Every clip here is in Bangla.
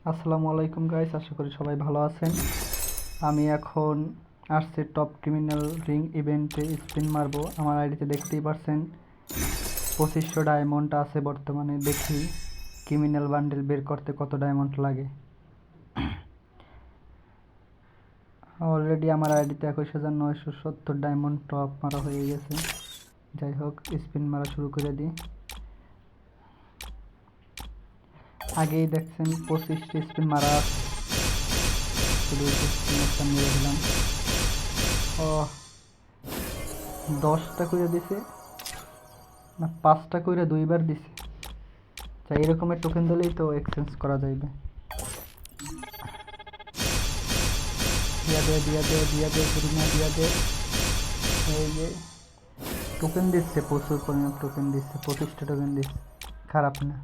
আসসালামু আলাইকুম গাইস, আশা করি সবাই ভালো আছেন। আমি এখন আসছি টপ ক্রিমিনাল রিং ইভেন্টে স্পিন মারবো। আমার আইডিতে দেখতেই পারছেন 2500 ডায়মন্ড আছে বর্তমানে। দেখি ক্রিমিনাল বান্ডেল বের করতে কত ডায়মন্ড লাগে। অলরেডি আমার আইডিতে 21,970 ডায়মন্ড টপ মারা হয়ে গেছে। যাই হোক, স্পিন মারা শুরু করে দিই। আগেই দেখছেন 25টি স্পিন মারা শুধু স্পিন একটা মেরে দিলাম। ও 10টা করে দিছে না, 5টা করে দুইবার দিছে। আচ্ছা, এরকমের টোকেন দিলেই তো এক্সচেঞ্জ করা যাইবে। দিয়া দে দিয়া দে দিয়া দে না দিয়া দে। এই যে টোকেন দিচ্ছে, প্রচুর পরিমাণ টোকেন দিচ্ছে, 25টা টোকেন দিচ্ছে, খারাপ না।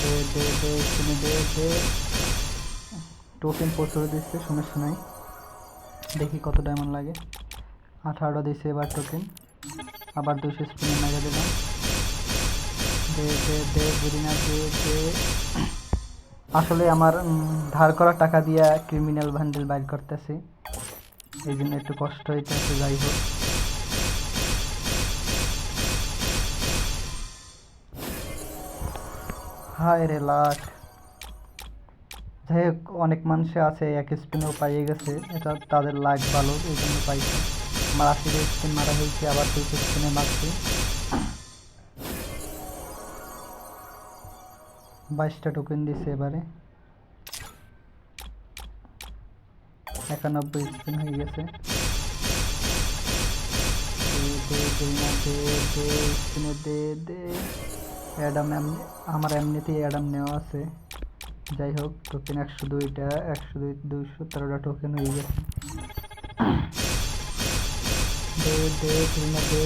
দে দে দে এখানে দে দে। টোকেন প্রচুর দিচ্ছে, সমস্যা নাই। দেখি কত ডায়মন্ড লাগে। 18টা দিচ্ছে এবার টোকেন। আবার 200 স্পিনে মেরে দিলাম। দে দে দে বুড়িনা দে দে। আসলে আমার ধার করা টাকা দিয়া ক্রিমিনাল বান্ডেল বাইর করতেছি, এই জন্য একটু কষ্ট হইতেছে। যাই হোক, হায় রে লাখ। যাই হোক, অনেক মানুষে আছে এক স্পিনেও পাইয়ে গেছে, এটা তাদের লাখ ভালো, এই জন্য পাইছে। আমার 80 স্পিন মারা হয়েছে, আবার 200 স্পিনে মারছি। 22টা টোকেন দিছে এবারে। 91 স্পিন হয়ে গেছে। স্পিনে দে দে। অ্যাডাম আমার এমনিতেই অ্যাডাম নেওয়া আছে। যাই হোক, টোকেন 102টা, 102 213টা টোকেন হয়ে গেছে। দে দে দে।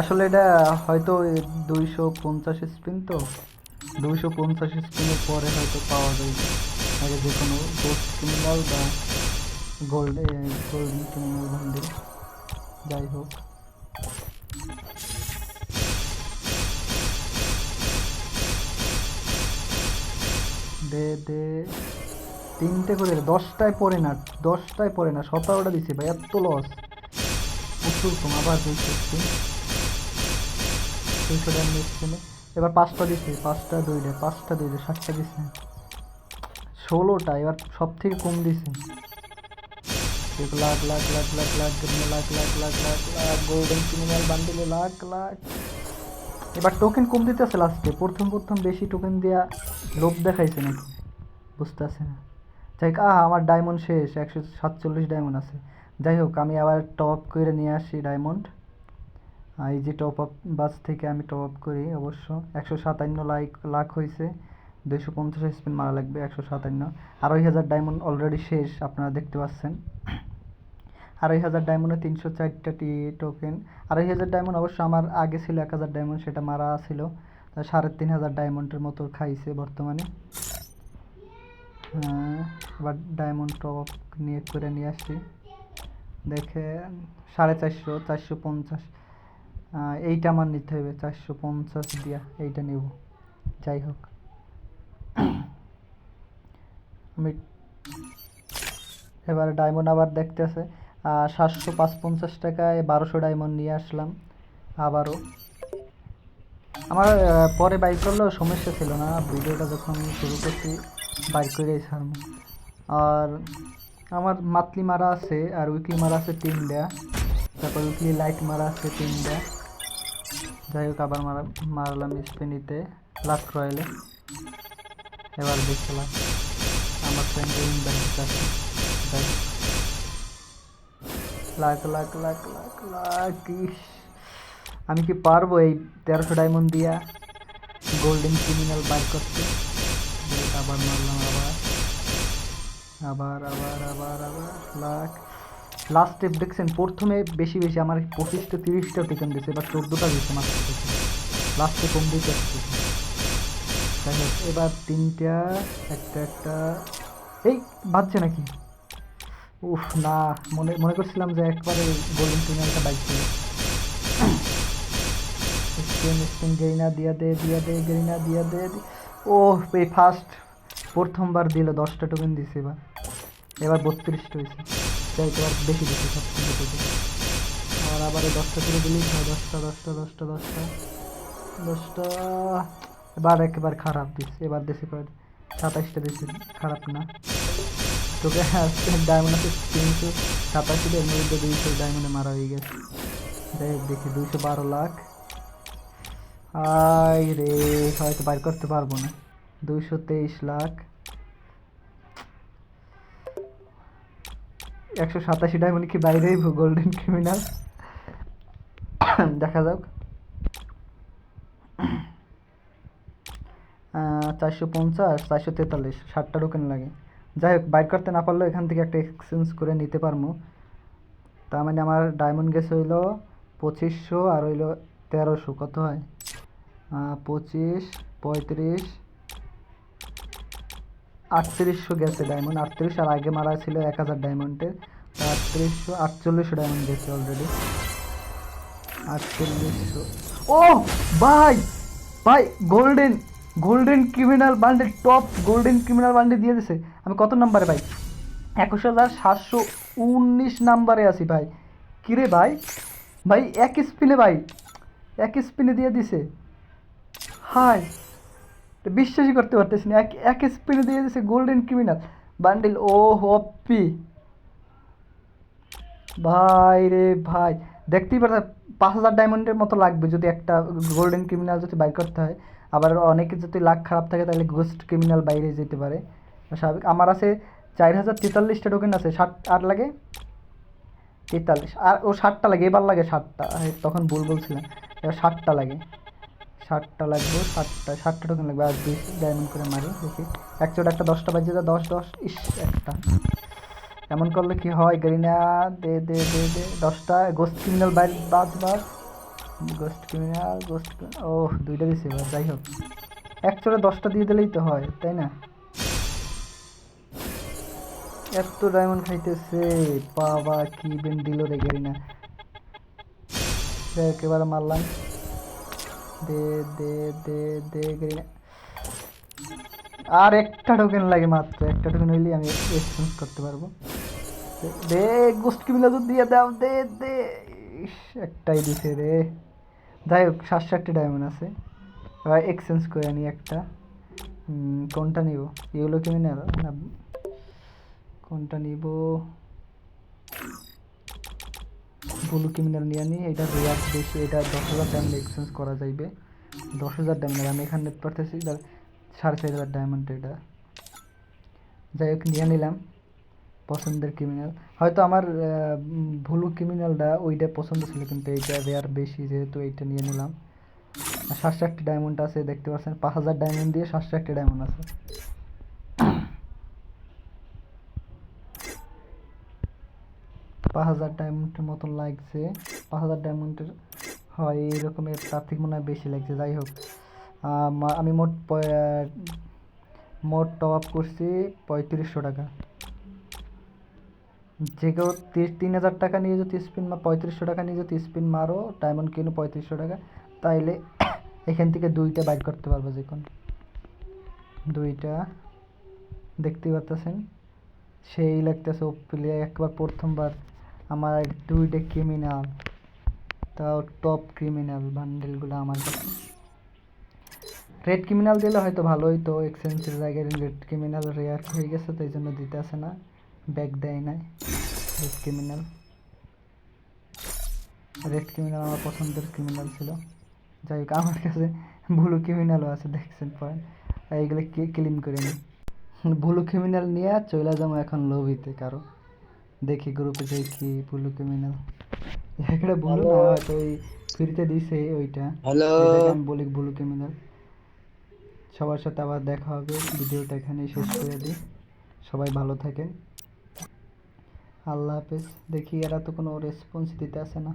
আসলে এটা হয়তো 250 স্পিন, তো 250 স্পিনের পরে হয়তো পাওয়া যায় আগে যে কোনো গোস্ট ক্রিমিনাল বা গোল্ডেন ক্রিমিনাল বান্ডেল। যাই হোক, দে দে। 3টে করে 10টায় পড়ে না, 10টায় পড়ে না, 17টা দিছে ভাই, এত লস। প্রচুর কম। আবার 200 স্পিন, 200 ড্যামেজ স্পিনে। এবার 5টা দিছে, 5টা 2টা, 5টা 2টা, 7টা দিছে। 16টা এবার সব থেকে কম দিছে। লাখ লাখ লাখ লাখ লাখ লাখ লাখ লাখ লাখ লাখ গোল্ডেন ক্রিমিনাল বান্ডেলে লাখ লাখ। এবার টোকেন কম দিতেছে লাস্টে, প্রথম প্রথম বেশি টোকেন দেওয়া লোভ দেখাইছে নাকি বুঝতে আছে না। যাই হোক, আমার ডায়মন্ড শেষ, 147 ডায়মন্ড আছে। যাই হোক, আমি আবার টপ আপ করে নিয়ে আসি ডায়মন্ড। এই যে টপ আপ বাস থেকে আমি টপ আপ করি অবশ্য। 157 লাখ হয়েছে, 250 স্পিন মারা লাগবে। 157, 2,500 ডায়মন্ড অলরেডি শেষ, আপনারা দেখতে পাচ্ছেন। 2,500 ডায়মন্ডে 304টা টোকেন। 2,500 ডায়মন্ড অবশ্য আমার আগে ছিল 1,000 ডায়মন্ড, সেটা মারা ছিল। তা 3,500 ডায়মন্ডের মতো খাইছে বর্তমানে। হ্যাঁ, এবার ডায়মন্ড টপ আপ নিয়ে আসছি। দেখে 450, 450। এইটা আমার নিতে হবে, 450 দিয়া এইটা নেব। যাই হোক, আমি এবারে ডায়মন্ড আবার দেখতেছে 755 টাকায় 1200 ডায়মন্ড নিয়ে আসলাম আবারও। আমার পরে বাইক করলেও সমস্যা ছিল না, ভিডিওটা যখন শুরু করছি বাইক করেই ছাড়ব। আর আমার মান্থলি মারা আছে আর উইকলি মারা আছে 3টা, তারপর উইকলি লাইট মারা আছে 3টা। যাই হোক, আবার মারলাম স্পেনিতে লাস্ট রয়েলে। এবার দেখলাম আমার ফ্রেন্ড ইনভাইট আছে। যাই হোক, লাখ লাখ লাখ লাখ লাখ। আমি কি পারবো এই 1300 ডায়মন্ড দিয়া গোল্ডেন ক্রিমিনাল বাই করতে? আবার মারলাম, আবার আবার আবার আবার আবার লাখ। লাস্ট স্টেপ দেখছেন, প্রথমে বেশি বেশি আমার 25টা 30টা টিকেন দিচ্ছে, এবার 14টা দিচ্ছে মাত্র। লাস্টে কম দিতে। যাই হোক, এবার 3টা, একটা একটা। এই বাজছে নাকি? উফ না, মনে মনে করছিলাম যে একবারে গোল্ডেন ক্রিমিনালটা বাইক ছিল। স্পিন গেরিনা দিয়া দে গেরিনা দিয়া দে। ও এই ফার্স্ট প্রথমবার দিল 10টা টোকেন দিছে এবার 32টা হয়েছে, তাই এবার বেশি দিচ্ছে সব থেকে টোকেন। আর আবার 10টা করে দিলেই হয়, 10টা। এবার একেবারে খারাপ দিচ্ছে, এবার দিচ্ছে 27টা দিচ্ছে, খারাপ না। তোকে ডায়মন্ড আছে 387, এর মধ্যে 200 ডায়মন্ডে মারা হয়ে গেছে। যাই হোক দেখি 212 লাখ। আয় রে, হয়তো বাইর করতে পারবো না। 223 লাখ, 187 ডায়মন্ড কি বাইরে গোল্ডেন ক্রিমিনাল? দেখা যাক। 450, 443, 60টা টোকেন লাগে। যাই হোক বাইর করতে না পারলেও এখান থেকে একটা এক্সচেঞ্জ করে নিতে পারবো। তার মানে আমার ডায়মন্ড গেছে হইলো 2500 আর হইলো 1300, কত হয়? 25, 35, 3800 গেছে ডায়মন্ড। 38, আর আগে মারা ছিল 1000 ডায়মন্ডের, 3800, 4800 ডায়মন্ড গেছে অলরেডি। 4800। ও ভাই ভাই, golden criminal bundle, top golden criminal bundle দিয়ে দিছে। আমি কত নাম্বারে ভাই? 21,719 নাম্বারে আছি ভাই। কিরে ভাই, এক স্পিনে এক স্পিনে দিয়ে দিছে। হাই, বিশ্বাসই করতে পারতেছি না, এক স্পিনে দিয়ে দিছে গোল্ডেন ক্রিমিনাল বান্ডেল। ও হপি ভাই রে ভাই, দেখতেই পারতেন 5000 ডায়মন্ডের মতো লাগবে যদি একটা গোল্ডেন ক্রিমিনাল যদি বাইর করতে হয়। আবার অনেকে যদি লাক খারাপ থাকে তাহলে গোস্ট ক্রিমিনাল বাইরে যেতে পারে স্বাভাবিক। আমার আছে 4043টা টোকেন আছে, 60 আর লাগে 43, আর ও 60টা লাগে, এবার লাগে 60টা, তখন ভুল বলছিলাম। এবার 60টা লাগে, 60টা লাগবে, 60টা টোকেন লাগবে। আর 20 ডায়মন্ড করে মারি দেখি। একচোট একটা 10টা বাজে যা, 10 ইস একটা। এমন করলে কি হয়? গেরিনা দে 10টা গোস্ট ক্রিমিনাল বাইরে গোস্ট ক্রিমিনাল ও 2টা দিছে এবার। যাই হোক একচোটে 10টা দিয়ে দিলেই তো হয়, তাই না? এত ডায়মন্ড খাইতেছে, বাবা কি ইভেন্ট দিল রে গেরিনা। দেখ এবার মারলাম, দে গেরিনা। আর একটা টোকেন লাগে, মাত্র একটা টোকেন হইলেই আমি এক্সচেঞ্জ করতে পারবো। দে গোস্ট ক্রিমিনাল দিয়ে দাও, দে ইস, একটাই দিছে রে। যাই হোক 760 ডায়মন্ড আছে, এবার এক্সচেঞ্জ করে নিই একটা। কোনটা নিব? ইউলো ক্রিমিনাল না কোনটা নিব? ব্লু ক্রিমিনাল নিয়ে নিই, এটা রেয়ার বেশি, এটা 10,000 ডায়মন্ড এক্সচেঞ্জ করা যাইবে। 10,000 ডায়মন্ড আমি এখানে পারতেছি 4,500 ডায়মন্ড এটা। যাই হোক নিয়ে নিলাম পছন্দের ক্রিমিনাল। হয়তো আমার ব্লু ক্রিমিনালটা ওইটা পছন্দ ছিল, কিন্তু এইটা রেয়ার বেশি যেহেতু এইটা নিয়ে নিলাম। 760 ডায়মন্ড আছে দেখতে পাচ্ছেন, 5000 ডায়মন্ড দিয়ে 760 ডায়মন্ড আছে। 5000 ডায়মন্ডের মতন লাগছে, 5000 ডায়মন্ডের হয় এইরকমের, তার থেকে মনে হয় বেশি লাগছে। যাই হোক আমি মোট টপ আপ করছি 3500 টাকা। যে কেউ 3000 টাকা নিয়ে যদি স্পিন 3500 টাকা নিয়ে যদি স্পিন মারো, ডায়মন্ড কিনো 3500 টাকা, তাইলে এখান থেকে 2টা বাইট করতে পারবো। যে কোনো 2টা দেখতেই পাচ্ছেন, সেই লাগতেছে ওপেলে একবার প্রথমবার আমার 2টা ক্রিমিনাল, তাও টপ ক্রিমিনাল বান্ডেলগুলো আমার কাছে। রেড ক্রিমিনাল দিলে হয়তো ভালো হইতো, এক্সচেঞ্জের জায়গায় রেড ক্রিমিনাল রেয়ার হয়ে গেছে, তাই জন্য দিতে আসে না, ব্যাক দেয় নাই। রেড ক্রিমিনাল আমার পছন্দের ক্রিমিনাল ছিল। যাই হোক আমার কাছে ব্লু ক্রিমিনালও আছে, দেখছেন পয়েন্ট, এইগুলো ক্লিন করে নিই। ব্লু ক্রিমিনাল নিয়ে চলে যাবো এখন লবিতে কারো, দেখি গ্রুপে দেখি ব্লু ক্রিমিনাল। একটা ব্লু না হয়তো ওই ফ্রিতে দিছে ওইটা, আমি বলি ব্লু ক্রিমিনাল। সবার সাথে আবার দেখা হবে, ভিডিওটা এখানেই শেষ করে দিই। সবাই ভালো থাকেন, আল্লাহ হাফেজ। দেখি এরা তো কোনো রেসপন্স দিতে আসে না।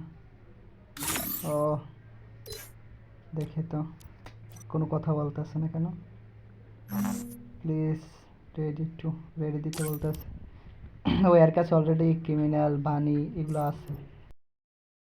ও দেখে তো কোনো কথা বলতে আসে না কেন? প্লিজ রেডি দিতে বলতে আছে। ও এর কাছে অলরেডি ক্রিমিনাল বানি এগুলো আছে।